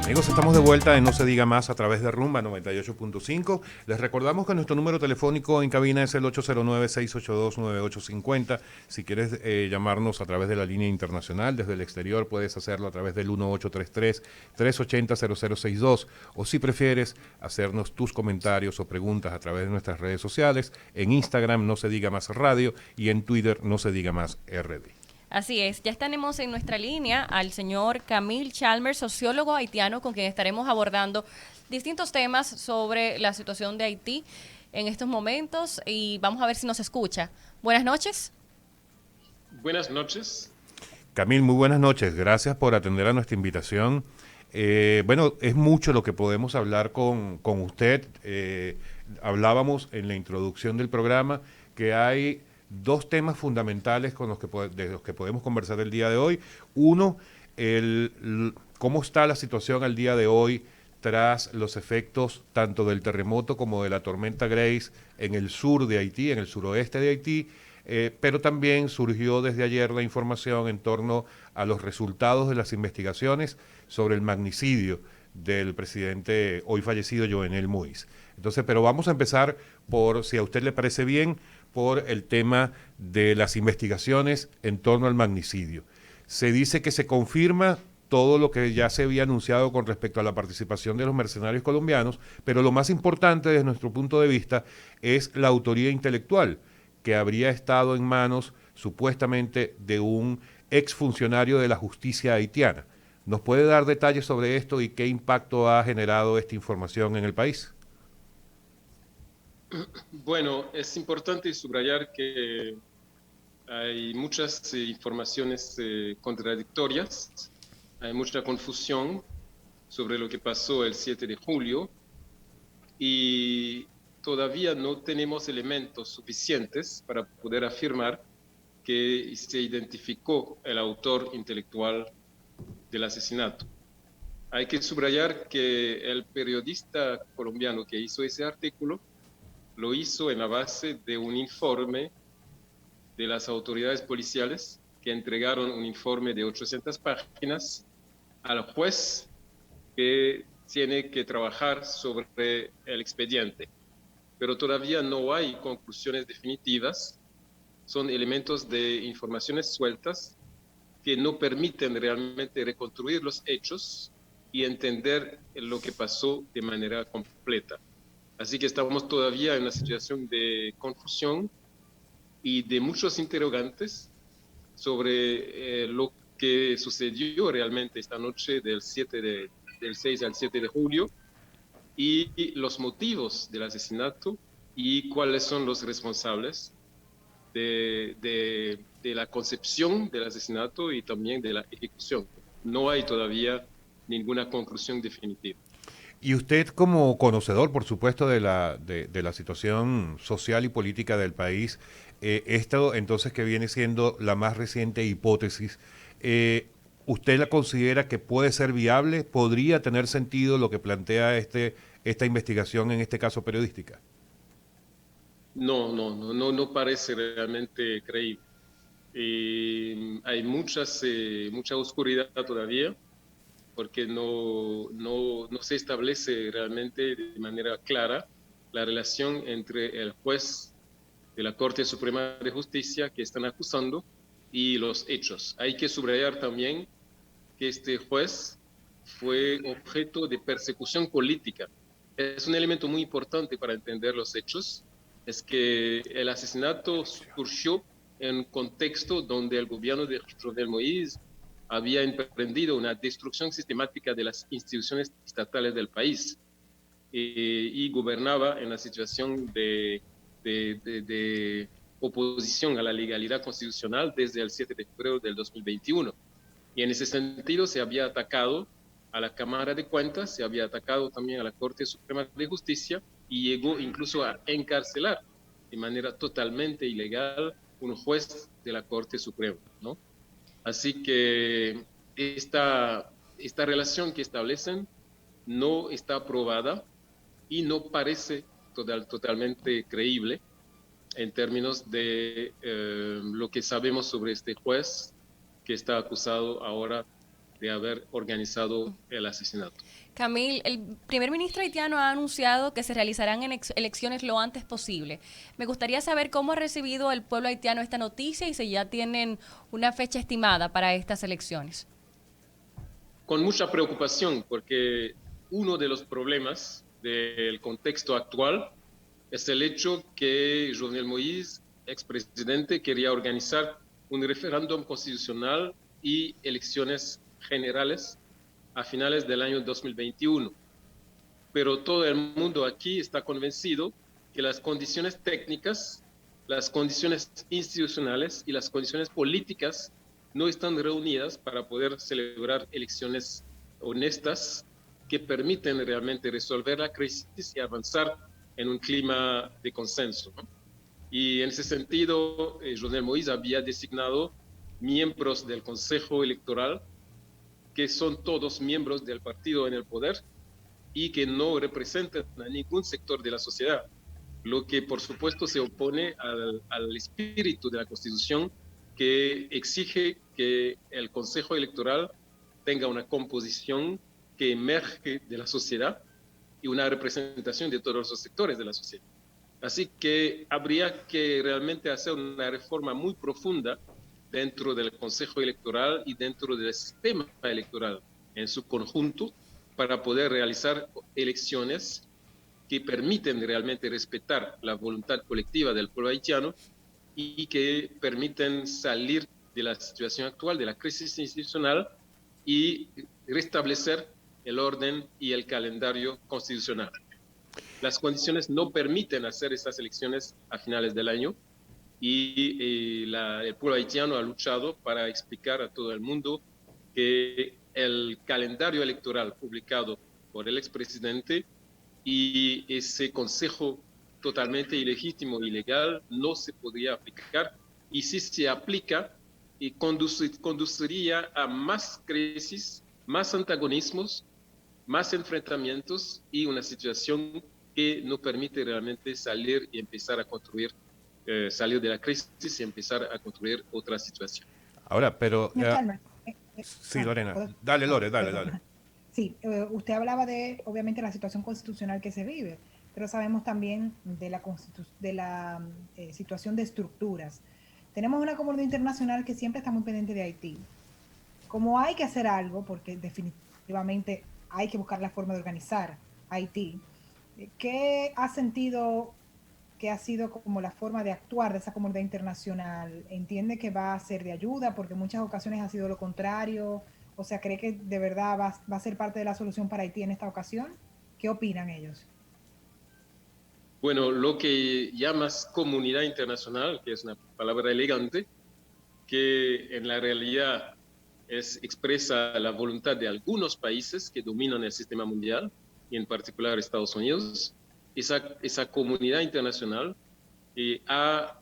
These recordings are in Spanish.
Amigos, estamos de vuelta en No Se Diga Más a través de Rumba 98.5. Les recordamos que nuestro número telefónico en cabina es el 809-682-9850. Si quieres llamarnos a través de la línea internacional desde el exterior, puedes hacerlo a través del 1833-380-0062. O si prefieres, hacernos tus comentarios o preguntas a través de nuestras redes sociales. En Instagram, No Se Diga Más Radio, y en Twitter, No Se Diga Más RD. Así es, ya tenemos en nuestra línea al señor Camille Chalmers, sociólogo haitiano, con quien estaremos abordando distintos temas sobre la situación de Haití en estos momentos y vamos a ver si nos escucha. Buenas noches. Buenas noches. Camille, muy buenas noches. Gracias por atender a nuestra invitación. Bueno, es mucho lo que podemos hablar con usted. Hablábamos en la introducción del programa que hay dos temas fundamentales de los que podemos conversar el día de hoy. Uno, cómo está la situación al día de hoy tras los efectos tanto del terremoto como de la tormenta Grace en el sur de Haití, en el suroeste de Haití, pero también surgió desde ayer la información en torno a los resultados de las investigaciones sobre el magnicidio del presidente hoy fallecido Jovenel Moïse. Entonces, pero vamos a empezar por, si a usted le parece bien, por el tema de las investigaciones en torno al magnicidio. Se dice que se confirma todo lo que ya se había anunciado con respecto a la participación de los mercenarios colombianos, pero lo más importante desde nuestro punto de vista es la autoría intelectual, que habría estado en manos supuestamente de un exfuncionario de la justicia haitiana. ¿Nos puede dar detalles sobre esto y qué impacto ha generado esta información en el país? Bueno, es importante subrayar que hay muchas informaciones contradictorias, hay mucha confusión sobre lo que pasó el 7 de julio y todavía no tenemos elementos suficientes para poder afirmar que se identificó el autor intelectual del asesinato. Hay que subrayar que el periodista colombiano que hizo ese artículo lo hizo en la base de un informe de las autoridades policiales que entregaron un informe de 800 páginas al juez que tiene que trabajar sobre el expediente. Pero todavía no hay conclusiones definitivas, son elementos de informaciones sueltas que no permiten realmente reconstruir los hechos y entender lo que pasó de manera completa. Así que estamos todavía en una situación de confusión y de muchos interrogantes sobre lo que sucedió realmente esta noche del 6 al 7 de julio y los motivos del asesinato y cuáles son los responsables de la concepción del asesinato y también de la ejecución. No hay todavía ninguna conclusión definitiva. Y usted como conocedor, por supuesto, de la situación social y política del país, esto entonces que viene siendo la más reciente hipótesis, ¿usted la considera que puede ser viable? ¿Podría tener sentido lo que plantea esta investigación, en este caso periodística? No parece realmente creíble. Hay mucha oscuridad todavía porque no se establece realmente de manera clara la relación entre el juez de la Corte Suprema de Justicia que están acusando y los hechos. Hay que subrayar también que este juez fue objeto de persecución política. Es un elemento muy importante para entender los hechos, es que el asesinato surgió en un contexto donde el gobierno de Jovenel Moïse había emprendido una destrucción sistemática de las instituciones estatales del país y gobernaba en una situación de oposición a la legalidad constitucional desde el 7 de febrero del 2021. Y en ese sentido se había atacado a la Cámara de Cuentas, se había atacado también a la Corte Suprema de Justicia y llegó incluso a encarcelar de manera totalmente ilegal un juez de la Corte Suprema, ¿no? Así que esta relación que establecen no está aprobada y no parece totalmente creíble en términos de lo que sabemos sobre este juez que está acusado ahora de haber organizado el asesinato. Camil, el primer ministro haitiano ha anunciado que se realizarán elecciones lo antes posible. Me gustaría saber cómo ha recibido el pueblo haitiano esta noticia y si ya tienen una fecha estimada para estas elecciones. Con mucha preocupación, porque uno de los problemas del contexto actual es el hecho que Jovenel Moïse, expresidente, quería organizar un referéndum constitucional y elecciones generales a finales del año 2021. Pero todo el mundo aquí está convencido que las condiciones técnicas, las condiciones institucionales y las condiciones políticas no están reunidas para poder celebrar elecciones honestas que permiten realmente resolver la crisis y avanzar en un clima de consenso, ¿no? Y en ese sentido, Jovenel Moïse había designado miembros del Consejo Electoral, que son todos miembros del partido en el poder y que no representan a ningún sector de la sociedad, lo que por supuesto se opone al espíritu de la Constitución, que exige que el Consejo Electoral tenga una composición que emerge de la sociedad y una representación de todos los sectores de la sociedad. Así que habría que realmente hacer una reforma muy profunda dentro del Consejo Electoral y dentro del sistema electoral en su conjunto, para poder realizar elecciones que permiten realmente respetar la voluntad colectiva del pueblo haitiano y que permiten salir de la situación actual, de la crisis institucional, y restablecer el orden y el calendario constitucional. Las condiciones no permiten hacer estas elecciones a finales del año y el pueblo haitiano ha luchado para explicar a todo el mundo que el calendario electoral publicado por el expresidente y ese consejo totalmente ilegítimo y ilegal no se podría aplicar, y si se aplica y conduciría a más crisis, más antagonismos, más enfrentamientos y una situación que no permite realmente salir y empezar a construir, salir de la crisis y empezar a construir otra situación. Ahora, pero... Chalmers, sí, Lorena. Dale, Lore, dale, dale. Sí, usted hablaba de, obviamente, la situación constitucional que se vive, pero sabemos también de la situación de estructuras. Tenemos una comunidad internacional que siempre está muy pendiente de Haití. Como hay que hacer algo, porque definitivamente hay que buscar la forma de organizar Haití, ¿qué ha sentido que ha sido como la forma de actuar de esa comunidad internacional? ¿Entiende que va a ser de ayuda? Porque en muchas ocasiones ha sido lo contrario. O sea, ¿cree que de verdad va a ser parte de la solución para Haití en esta ocasión? ¿Qué opinan ellos? Bueno, lo que llamas comunidad internacional, que es una palabra elegante, que en la realidad expresa la voluntad de algunos países que dominan el sistema mundial, y en particular Estados Unidos. Esa comunidad internacional ha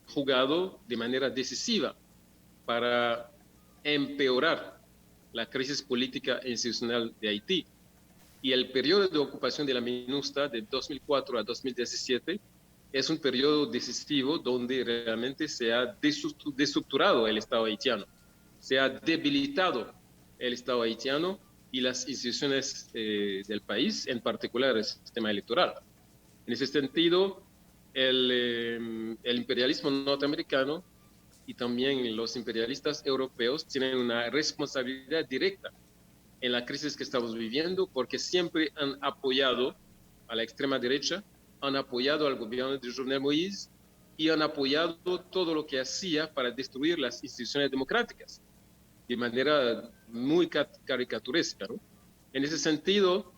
jugado de manera decisiva para empeorar la crisis política e institucional de Haití. Y el periodo de ocupación de la MINUSTAH de 2004 a 2017 es un periodo decisivo donde realmente se ha destructurado el Estado haitiano, se ha debilitado el Estado haitiano y las instituciones del país, en particular el sistema electoral. En ese sentido, el imperialismo norteamericano y también los imperialistas europeos tienen una responsabilidad directa en la crisis que estamos viviendo, porque siempre han apoyado a la extrema derecha, han apoyado al gobierno de Jovenel Moïse y han apoyado todo lo que hacía para destruir las instituciones democráticas de manera muy caricaturesca, ¿no? En ese sentido,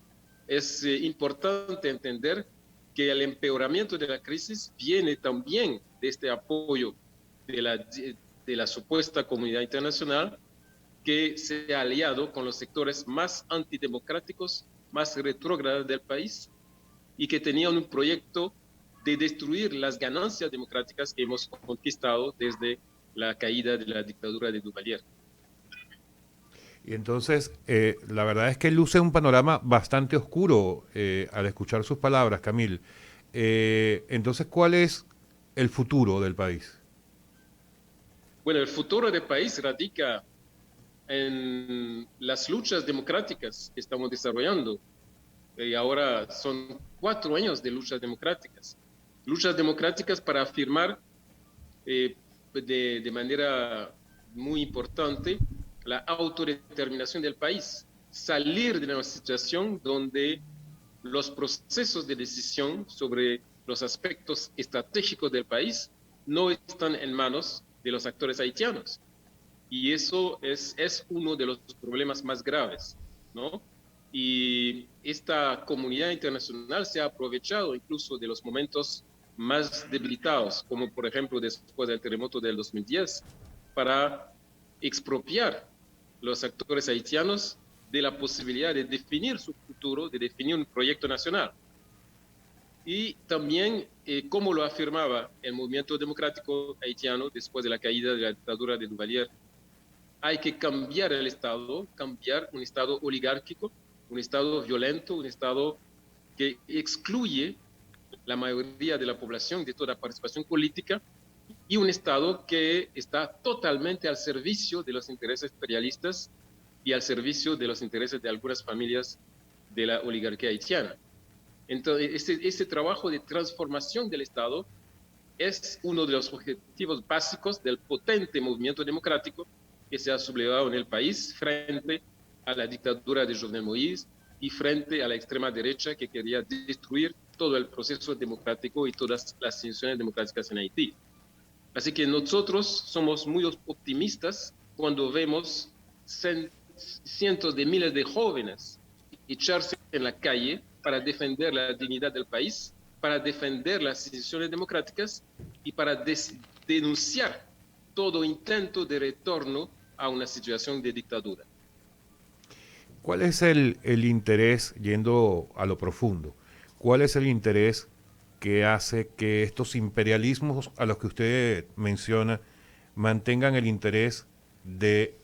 es importante entender que el empeoramiento de la crisis viene también de este apoyo de la supuesta comunidad internacional, que se ha aliado con los sectores más antidemocráticos, más retrógrados del país, y que tenían un proyecto de destruir las ganancias democráticas que hemos conquistado desde la caída de la dictadura de Duvalier. Y entonces, la verdad es que luce un panorama bastante oscuro al escuchar sus palabras, Camil. Entonces, ¿cuál es el futuro del país? Bueno, el futuro del país radica en las luchas democráticas que estamos desarrollando. Y ahora son 4 años de luchas democráticas para afirmar de manera muy importante la autodeterminación del país, salir de una situación donde los procesos de decisión sobre los aspectos estratégicos del país no están en manos de los actores haitianos. Y eso es uno de los problemas más graves, ¿no? Y esta comunidad internacional se ha aprovechado incluso de los momentos más debilitados, como por ejemplo después del terremoto del 2010, para expropiar los actores haitianos de la posibilidad de definir su futuro, de definir un proyecto nacional. Y también, como lo afirmaba el movimiento democrático haitiano después de la caída de la dictadura de Duvalier, hay que cambiar el Estado, cambiar un Estado oligárquico, un Estado violento, un Estado que excluye la mayoría de la población de toda participación política, y un Estado que está totalmente al servicio de los intereses imperialistas y al servicio de los intereses de algunas familias de la oligarquía haitiana. Entonces, este trabajo de transformación del Estado es uno de los objetivos básicos del potente movimiento democrático que se ha sublevado en el país frente a la dictadura de Jovenel Moïse y frente a la extrema derecha que quería destruir todo el proceso democrático y todas las instituciones democráticas en Haití. Así que nosotros somos muy optimistas cuando vemos cientos de miles de jóvenes echarse en la calle para defender la dignidad del país, para defender las instituciones democráticas y para denunciar todo intento de retorno a una situación de dictadura. ¿Cuál es el interés, yendo a lo profundo, cuál es el interés que hace que estos imperialismos a los que usted menciona mantengan el interés de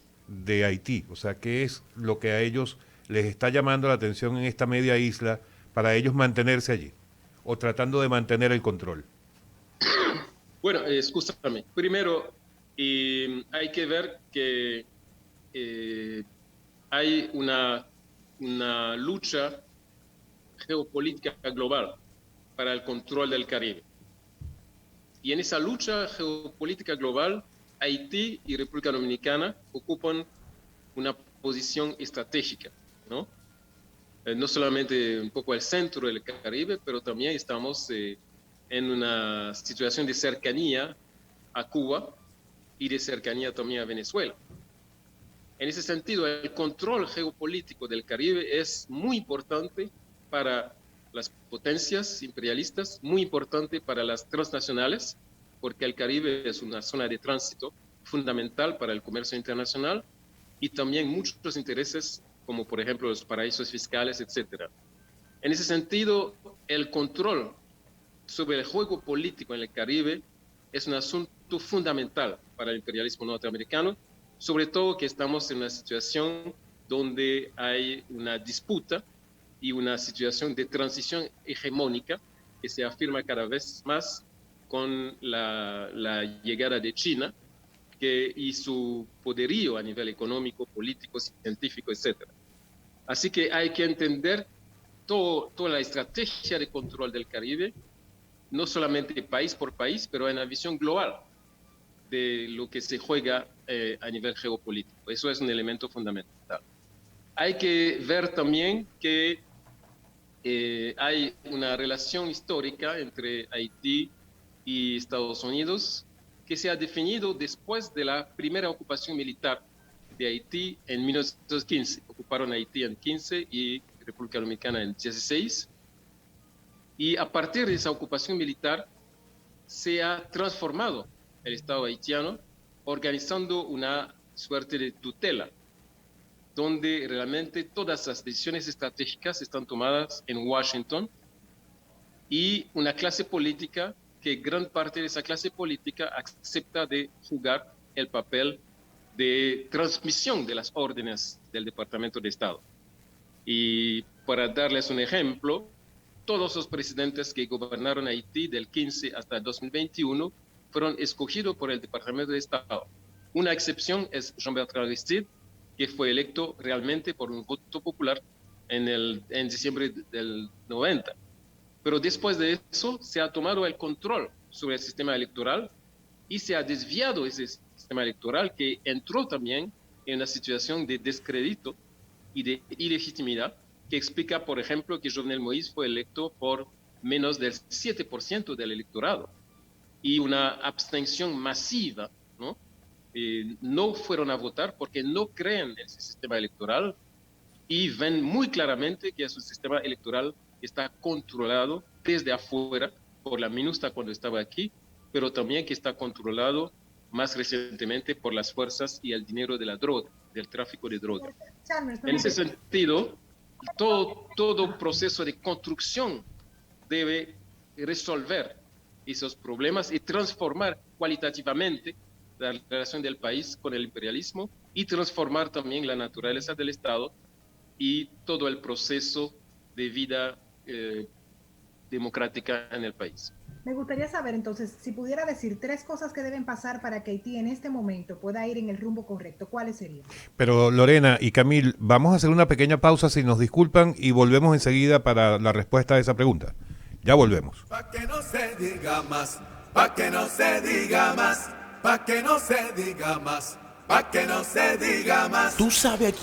Haití? O sea, ¿qué es lo que a ellos les está llamando la atención en esta media isla para ellos mantenerse allí o tratando de mantener el control? Bueno, escúchame. Primero, hay que ver que hay una lucha geopolítica global para el control del Caribe. Y en esa lucha geopolítica global, Haití y República Dominicana ocupan una posición estratégica, ¿no? No solamente un poco al centro del Caribe, pero también estamos en una situación de cercanía a Cuba y de cercanía también a Venezuela. En ese sentido, el control geopolítico del Caribe es muy importante para las potencias imperialistas, muy importante para las transnacionales, porque el Caribe es una zona de tránsito fundamental para el comercio internacional y también muchos intereses, como por ejemplo los paraísos fiscales, etc. En ese sentido, el control sobre el juego político en el Caribe es un asunto fundamental para el imperialismo norteamericano, sobre todo que estamos en una situación donde hay una disputa y una situación de transición hegemónica que se afirma cada vez más con la llegada de China y su poderío a nivel económico, político, científico, etc. Así que hay que entender toda la estrategia de control del Caribe, no solamente país por país, pero en la visión global de lo que se juega a nivel geopolítico. Eso es un elemento fundamental. Hay que ver también que hay una relación histórica entre Haití y Estados Unidos que se ha definido después de la primera ocupación militar de Haití en 1915. Ocuparon Haití en 15 y República Dominicana en 16. Y a partir de esa ocupación militar se ha transformado el Estado haitiano organizando una suerte de tutela, donde realmente todas las decisiones estratégicas están tomadas en Washington y una clase política que gran parte de esa clase política acepta de jugar el papel de transmisión de las órdenes del Departamento de Estado. Y para darles un ejemplo, todos los presidentes que gobernaron Haití del 15 hasta el 2021 fueron escogidos por el Departamento de Estado. Una excepción es Jean-Bertrand Aristide, que fue electo realmente por un voto popular en diciembre del 90. Pero después de eso se ha tomado el control sobre el sistema electoral y se ha desviado ese sistema electoral, que entró también en una situación de descrédito y de ilegitimidad, que explica, por ejemplo, que Jovenel Moïse fue electo por menos del 7% del electorado y una abstención masiva, ¿no? No fueron a votar porque no creen en ese sistema electoral y ven muy claramente que su sistema electoral está controlado desde afuera por la MINUSTA cuando estaba aquí, pero también que está controlado más recientemente por las fuerzas y el dinero de la droga, del tráfico de droga. En ese sentido, todo proceso de construcción debe resolver esos problemas y transformar cualitativamente la relación del país con el imperialismo y transformar también la naturaleza del Estado y todo el proceso de vida democrática en el país. Me gustaría saber entonces, si pudiera decir 3 cosas que deben pasar para que Haití en este momento pueda ir en el rumbo correcto, ¿cuáles serían? Pero Lorena y Camil, vamos a hacer una pequeña pausa si nos disculpan y volvemos enseguida para la respuesta a esa pregunta. Ya volvemos. Pa' que no se diga más, pa' que no se diga más, pa' que no se diga más, pa' que no se diga más. ¿Tú sabes a quién